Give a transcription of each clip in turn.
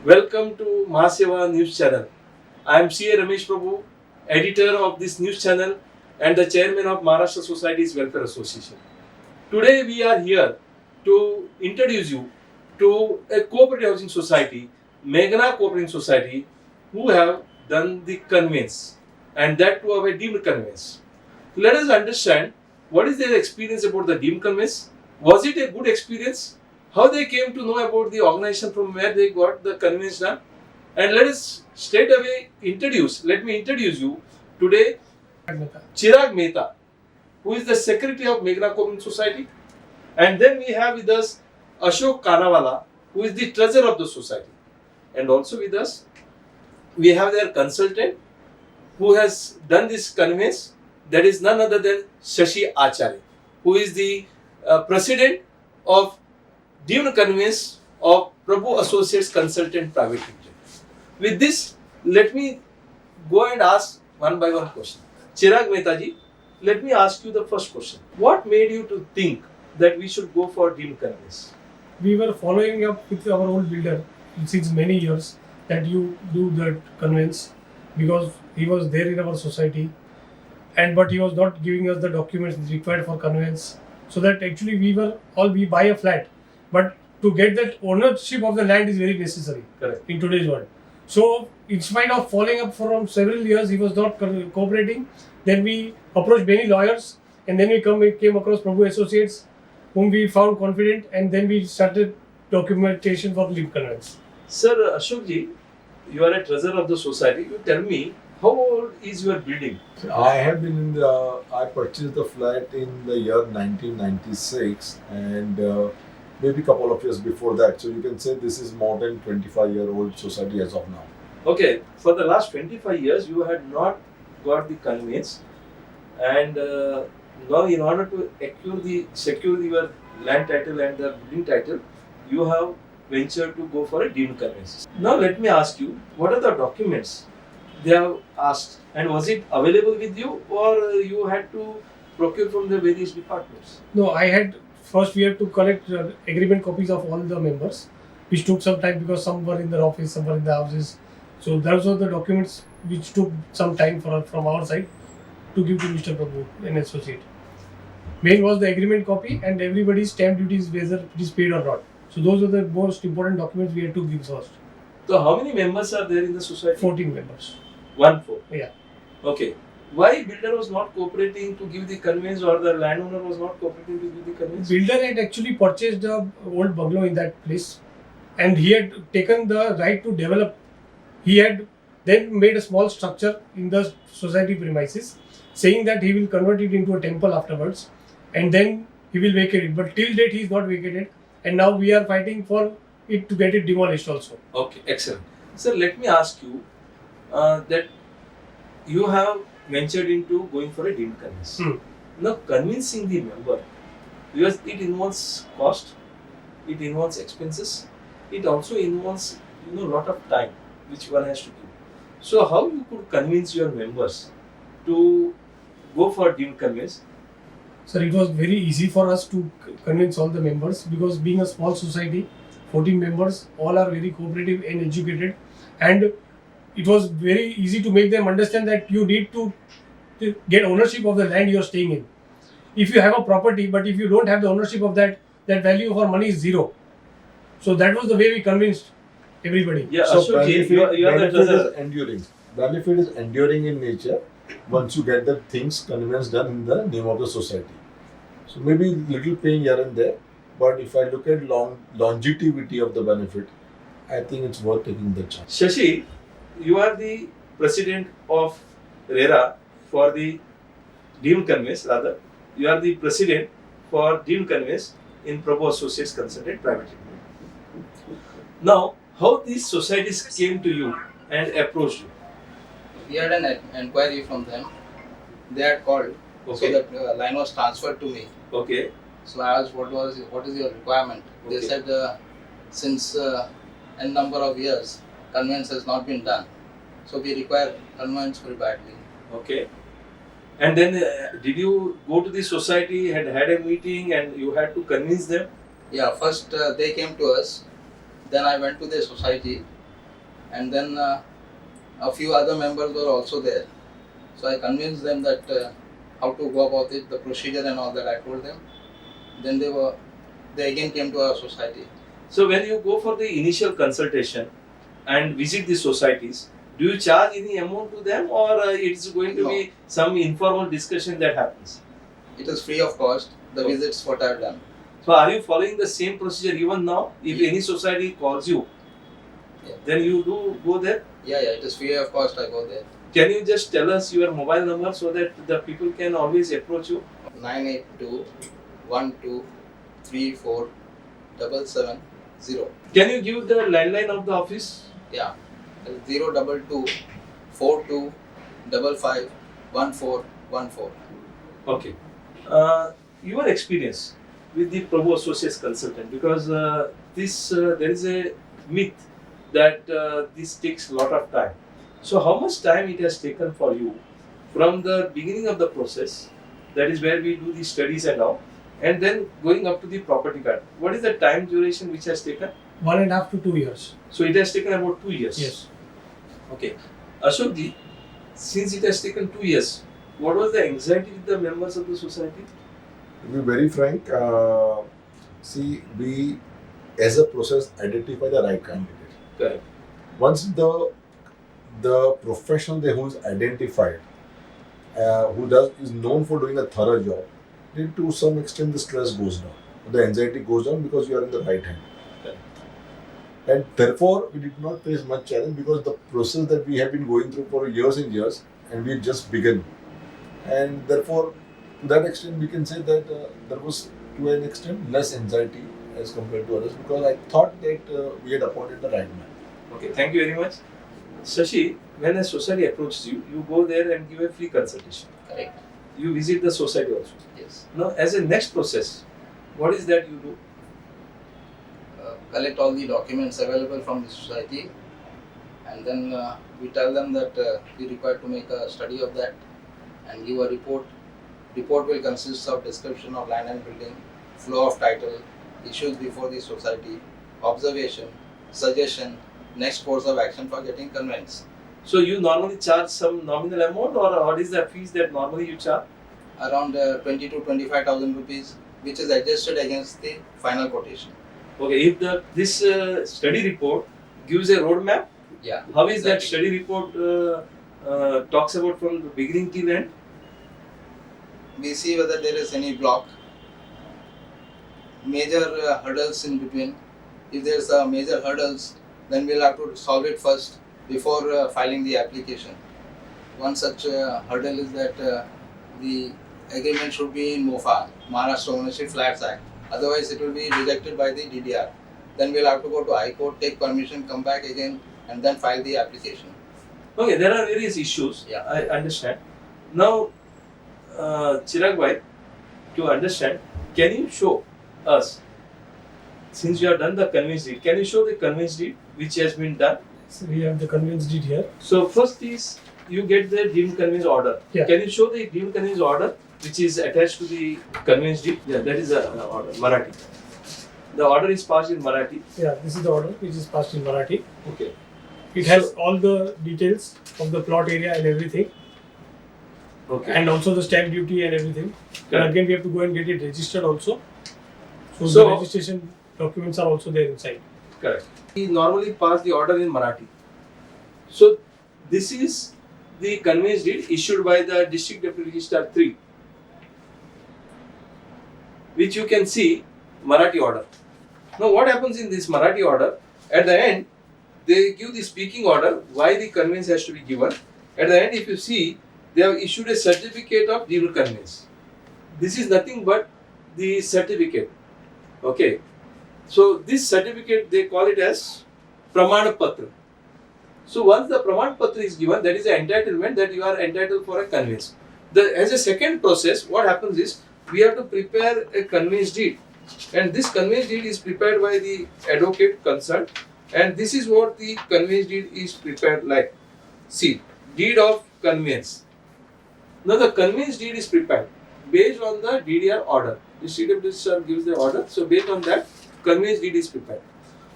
Welcome to MahaSeWA news channel. I am CA Ramesh Prabhu, editor of this news channel and the chairman of Maharashtra Societies Welfare Association. Today we are here to introduce you to a cooperative housing society, Meghna Cooperative Society, who have done the conveyance, and that too of a deemed conveyance. Let us understand what is their experience about the deemed conveyance. Was it a good experience? How they came to know about the organization, from where they got the conveyance done? And let us straight away let me introduce you today Chirag Mehta, who is the secretary of Meghna Cooperative Society. And then we have with us Ashok Kanawala, who is the treasurer of the society. And also with us, we have their consultant who has done this conveyance, that is none other than Shashi Acharya, who is the president of Deemed Conveyance of Prabhu Associates Consultant Private Limited. With this, let me go and ask one by one question. Chirag Mehta ji, let me ask you the first question. What made you to think that we should go for Deemed Conveyance? We were following up with our old builder since many years that you do that conveyance, because he was there in our society, but he was not giving us the documents required for conveyance. So that actually we buy a flat, but to get that ownership of the land is very necessary. Correct. In today's world. So in spite of following up for several years, he was not cooperating. Then we approached many lawyers, and then we came across Prabhu Associates, whom we found confident, and then we started documentation for deemed conveyance. Sir Ashok ji, you are a treasurer of the society. You tell me, how old is your building? I have been I purchased the flat in the year 1996 and maybe a couple of years before that. So you can say this is more than 25-year-old society as of now. Okay, for the last 25 years, you had not got the conveyance, and now in order to secure your land title and the building title, you have ventured to go for a deemed conveyance. Now let me ask you, what are the documents they have asked, and was it available with you, or you had to procure from the various departments? No, first we had to collect agreement copies of all the members, which took some time because some were in their office, some were in the houses. So those were the documents which took some time from our side to give to Mr. Prabhu, an associate. Main was the agreement copy and everybody's stamp duties, whether it is paid or not. So those were the most important documents we had to give first. So how many members are there in the society? 14 members. 14. Yeah. Okay. Why builder was not cooperating to give the conveyance, or the landowner was not cooperating to give the conveyance? Builder had actually purchased the old bungalow in that place, and he had taken the right to develop. He had then made a small structure in the society premises, saying that he will convert it into a temple afterwards, and then he will vacate it. But till date he is not vacated, and now we are fighting for it to get it demolished also. Okay, excellent. Sir, let me ask you that you have ventured into going for a deemed conveyance. Now, convincing the member, because it involves cost, it involves expenses, it also involves lot of time which one has to give. So, how you could convince your members to go for deemed conveyance? Sir, it was very easy for us to convince all the members, because being a small society, 14 members, all are very cooperative and educated, and it was very easy to make them understand that you need to get ownership of the land you are staying in. If you have a property, but if you don't have the ownership of that value of our money is zero. So that was the way we convinced everybody. Yeah, So Ashok ji, you are the benefit treasurer. is enduring. Benefit is enduring in nature once you get the things conveyance done in the name of the society. So maybe little pain here and there, but if I look at longevity of the benefit, I think it's worth taking the chance. Shashi, you are the president of RERA for the deemed conveyance, rather. You are the president for deemed conveyance in Prabhu Associates Consultant Private Limited. Now, how these societies came to you and approached you? We had an inquiry from them. They had called, Okay. so that line was transferred to me. Okay. So I asked, what is your requirement? They Okay. said since n number of years, conveyance has not been done, so we require conveyance very badly. Okay. And then did you go to the society, had a meeting, and you had to convince them? Yeah, first they came to us, then I went to the society, and then a few other members were also there. So I convinced them that how to go about it, the procedure and all that I told them. Then they again came to our society. So when you go for the initial consultation and visit the societies, do you charge any amount to them, or it's going to No. be some informal discussion that happens? It is free of cost, the Okay. visits what I have done. So are you following the same procedure even now? If Yeah. any society calls you, Yeah. then you do go there? Yeah, it is free of cost, I go there. Can you just tell us your mobile number so that the people can always approach you? 982 12 34 770. Can you give the landline of the office? Yeah, 022 42 55 1414. Okay. Your experience with the Prabhu Associates consultant, because there is a myth that this takes a lot of time. So how much time it has taken for you from the beginning of the process, that is where we do the studies and all, and then going up to the property card? What is the time duration which has taken? 1.5 to 2 years. So it has taken about 2 years. Yes. Okay. Ashok ji, since it has taken 2 years, what was the anxiety with the members of the society? To be very frank, see, we as a process identify the right candidate. Correct. Once the professional there who is identified, is known for doing a thorough job, then to some extent the stress goes down, the anxiety goes down because you are in the right hand. Correct. And therefore, we did not face much challenge because the process that we have been going through for years and years, and we just begun. And therefore, to that extent, we can say that there was, to an extent, less anxiety as compared to others, because I thought that we had appointed the right man. Okay, thank you very much. Shashi, when a society approaches you, you go there and give a free consultation. Correct. You visit the society also. Yes. Now, as a next process, what is that you do? Collect all the documents available from the society, and then we tell them that we require to make a study of that and give a report. Report will consist of description of land and building, flow of title, issues before the society, observation, suggestion, next course of action for getting conveyance. So, you normally charge some nominal amount, or what is the fees that normally you charge? Around 20 to 25,000 rupees, which is adjusted against the final quotation. Okay, if this study report gives a roadmap, Yeah. how is that Exactly. study report talks about from the beginning till end? We see whether there is any block, major hurdles in between. If there is a major hurdles, then we'll have to solve it first before filing the application. One such hurdle is that the agreement should be in MOFA, Maharashtra Ownership Flats Act. Otherwise, it will be rejected by the DDR. Then we'll have to go to High Court, take permission, come back again, and then file the application. Okay, there are various issues. Yeah. I understand. Now, Chirag bhai, to understand, can you show us, since you have done the conveyance deed, can you show the conveyance deed which has been done? So we have the conveyance deed here. So first is you get the deemed conveyance order. Yeah. Can you show the deemed conveyance order which is attached to the conveyance deed? Yeah, that is the order, Marathi. The order is passed in Marathi. Yeah, this is the order which is passed in Marathi. Okay. It has all the details of the plot area and everything, Okay. and also the stamp duty and everything. Correct. And again, we have to go and get it registered also. So, So- the registration documents are also there inside. Correct. We normally pass the order in Marathi. So this is the conveyance deed issued by the District Deputy Registrar 3, which you can see Marathi order. Now what happens in this Marathi order? At the end, they give the speaking order why the conveyance has to be given. At the end, if you see, they have issued a certificate of deemed conveyance. This is nothing but the certificate. Okay. So this certificate, they call it as Praman Patra. So once the Praman Patra is given, that is an entitlement that you are entitled for a conveyance. As a second process, what happens is we have to prepare a conveyance deed, and this conveyance deed is prepared by the advocate concerned, and this is what the conveyance deed is prepared like. See, deed of conveyance. Now the conveyance deed is prepared based on the DDR order. The CWD gives the order, so based on that, conveyance deed is prepared.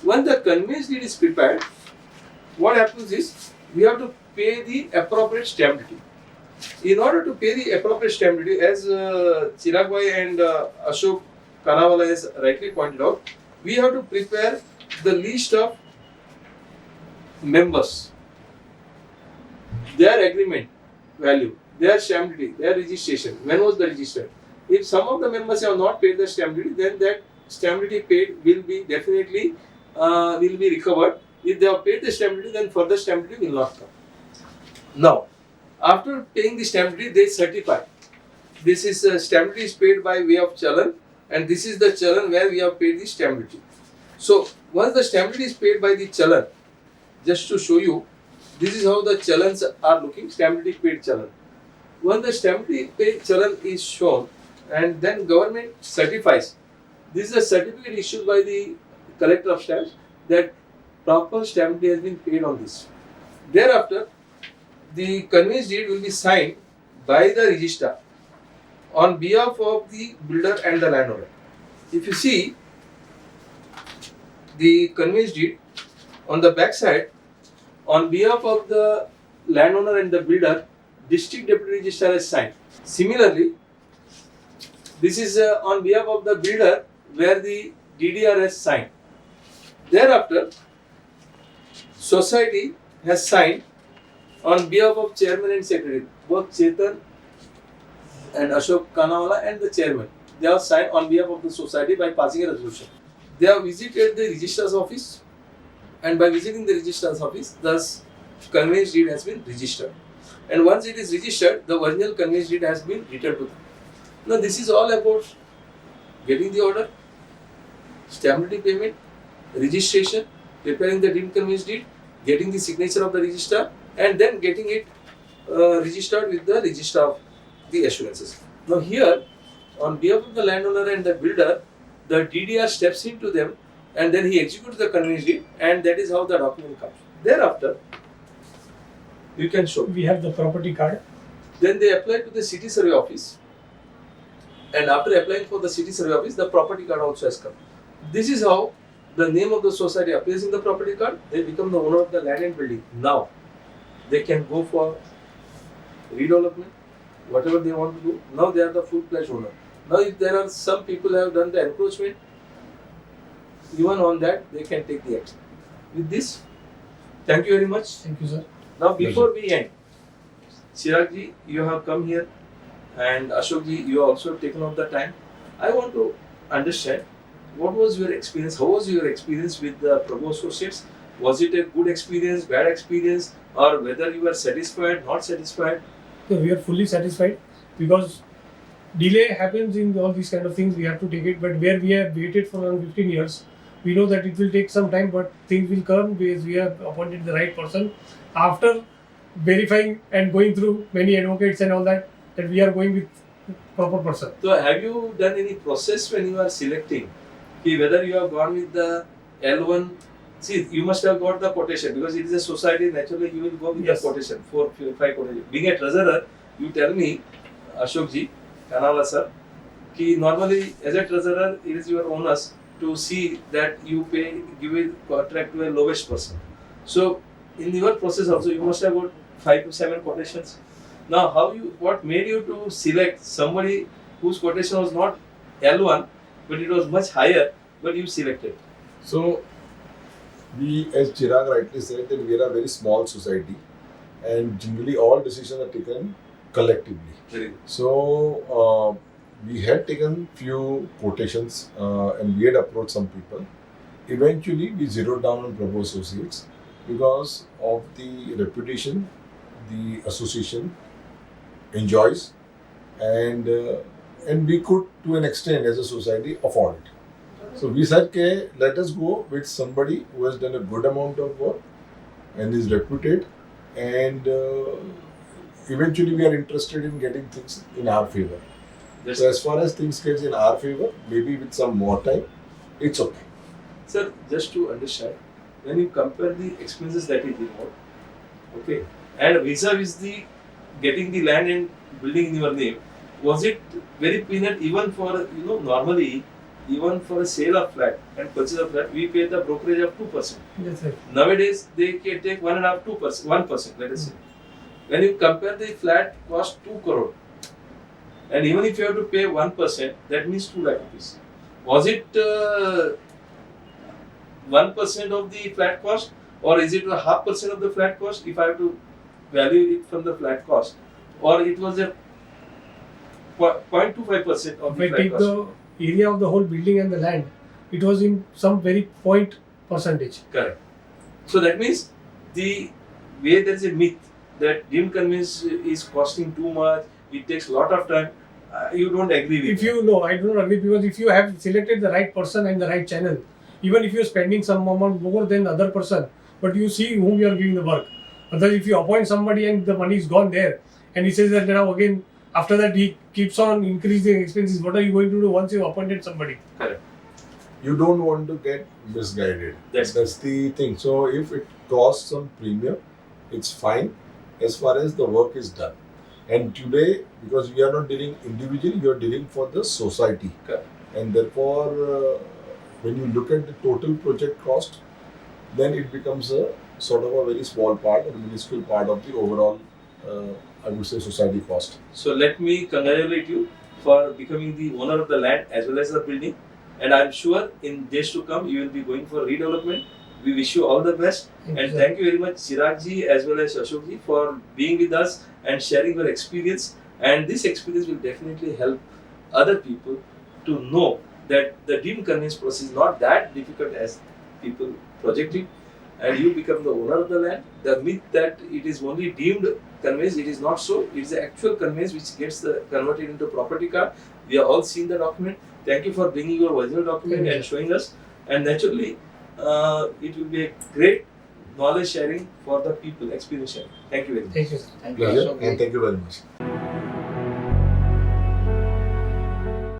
When the conveyance deed is prepared, what happens is we have to pay the appropriate stamp duty. In order to pay the appropriate stamp duty, as Chirag Bhai and Ashok Kanawala has rightly pointed out, we have to prepare the list of members, their agreement value, their stamp duty, their registration, when was the registered. If some of the members have not paid the stamp duty, then that stamp duty paid will be definitely will be recovered. If they have paid the stamp duty, then further stamp duty will not come. Now, after paying the stamp duty, they certify. This is stamp duty is paid by way of challan, and this is the challan where we have paid the stamp duty. So, once the stamp duty is paid by the challan, just to show you, this is how the challans are looking, stamp duty paid challan. Once the stamp duty paid challan is shown, and then government certifies, this is a certificate issued by the collector of stamps that proper stamp duty has been paid on this. Thereafter, the conveyance deed will be signed by the registrar on behalf of the builder and the landowner. If you see the conveyance deed on the back side, on behalf of the landowner and the builder, district deputy registrar has signed. Similarly, this is on behalf of the builder where the DDR has signed. Thereafter, society has signed on behalf of chairman and secretary, both Chetan and Ashok Kanawala and the chairman. They have signed on behalf of the society by passing a resolution. They have visited the registrar's office, and by visiting the registrar's office, thus conveyance deed has been registered. And once it is registered, the original conveyance deed has been returned to them. Now this is all about getting the order, stamp duty payment, registration, preparing the deemed conveyance deed, getting the signature of the registrar, and then getting it registered with the registrar of the assurances. Now here, on behalf of the landowner and the builder, the DDR steps into them and then he executes the conveyance deed, and that is how the document comes. Thereafter, you can show. We have the property card. Then they apply to the city survey office, and after applying for the city survey office, the property card also has come. This is how the name of the society appears in the property card. They become the owner of the land and building. Now, they can go for redevelopment, whatever they want to do. Now they are the full-fledged owner. Now, if there are some people who have done the encroachment, even on that they can take the action. With this, thank you very much. Thank you, sir. Now, before we end, Chirag ji, you have come here, and Ashok ji, you also taken out the time. I want to understand what was your experience. How was your experience with the Prabhu Associates? Was it a good experience, bad experience, or whether you were satisfied, not satisfied? So we are fully satisfied because delay happens in all these kind of things. We have to take it, but where we have waited for around 15 years, we know that it will take some time, but things will come because we have appointed the right person. After verifying and going through many advocates and all that we are going with proper person. So, have you done any process when you are selecting? Whether you have gone with the L1, see, you must have got the quotation because it is a society, naturally you will go with Yes. the quotation, 4, 5 quotation. Being a treasurer, you tell me, Ashok ji, Kanawala sir, normally as a treasurer, it is your onus to see that you give a contract to a lowest person. So, in your process also, you must have got 5 to 7 quotations. Now, what made you to select somebody whose quotation was not L1, but it was much higher, but you selected? So, we, as Chirag rightly said, that we are a very small society, and generally all decisions are taken collectively. Very good. So, we had taken few quotations and we had approached some people. Eventually, we zeroed down on Prabhu Associates because of the reputation the association enjoys, and we could, to an extent, as a society, afford it. So we said, okay, let us go with somebody who has done a good amount of work and is reputed, and eventually we are interested in getting things in our favor. So as far as things get in our favor, maybe with some more time, it's okay. Sir, just to understand, when you compare the expenses that is involved, okay, and vis-a-vis the getting the land and building in your name, was it very peanut even for, normally even for a sale of flat and purchase of flat, we pay the brokerage of 2%. That's right. Nowadays, they can take 1.5%, 2%, 1%, let us say. When you compare the flat cost 2 crore, and even if you have to pay 1%, that means 2 lakh rupees. Was it 1% of the flat cost, or is it a 0.5% of the flat cost if I have to value it from the flat cost, or it was a 0.25% of the If I flat take cost? the area of the whole building and the land, it was in some very point percentage. Correct. So that means the way there is a myth that deemed conveyance is costing too much, it takes a lot of time, you don't agree with If me. you know, I don't agree, because if you have selected the right person and the right channel, even if you are spending some amount more than the other person, but you see whom you are giving the work. Otherwise, if you appoint somebody and the money is gone there, and he says that now again, after that he keeps on increasing expenses, what are you going to do once you have appointed somebody? Correct. You don't want to get misguided. That's the thing. So if it costs some premium, it's fine as far as the work is done. And today, because we are not dealing individually, you are dealing for the society. Correct. And therefore, when you look at the total project cost, then it becomes a sort of a very small part, a minuscule part of the overall, I would say, society cost. So let me congratulate you for becoming the owner of the land as well as the building, and I'm sure in days to come you will be going for redevelopment. We wish you all the best, and thank you very much Chirag ji as well as Ashok ji for being with us and sharing your experience, and this experience will definitely help other people to know that the deemed conveyance process is not that difficult as people project it, and you become the owner of the land. The myth that it is only deemed conveyance, it is not so. It is the actual conveyance which gets converted into property card. We have all seen the document. Thank you for bringing your original document and showing us. And naturally, it will be a great knowledge sharing for the people, experience sharing. Thank you very much. Thank you. Thank you, Pleasure, Ashok ji. and thank you very much.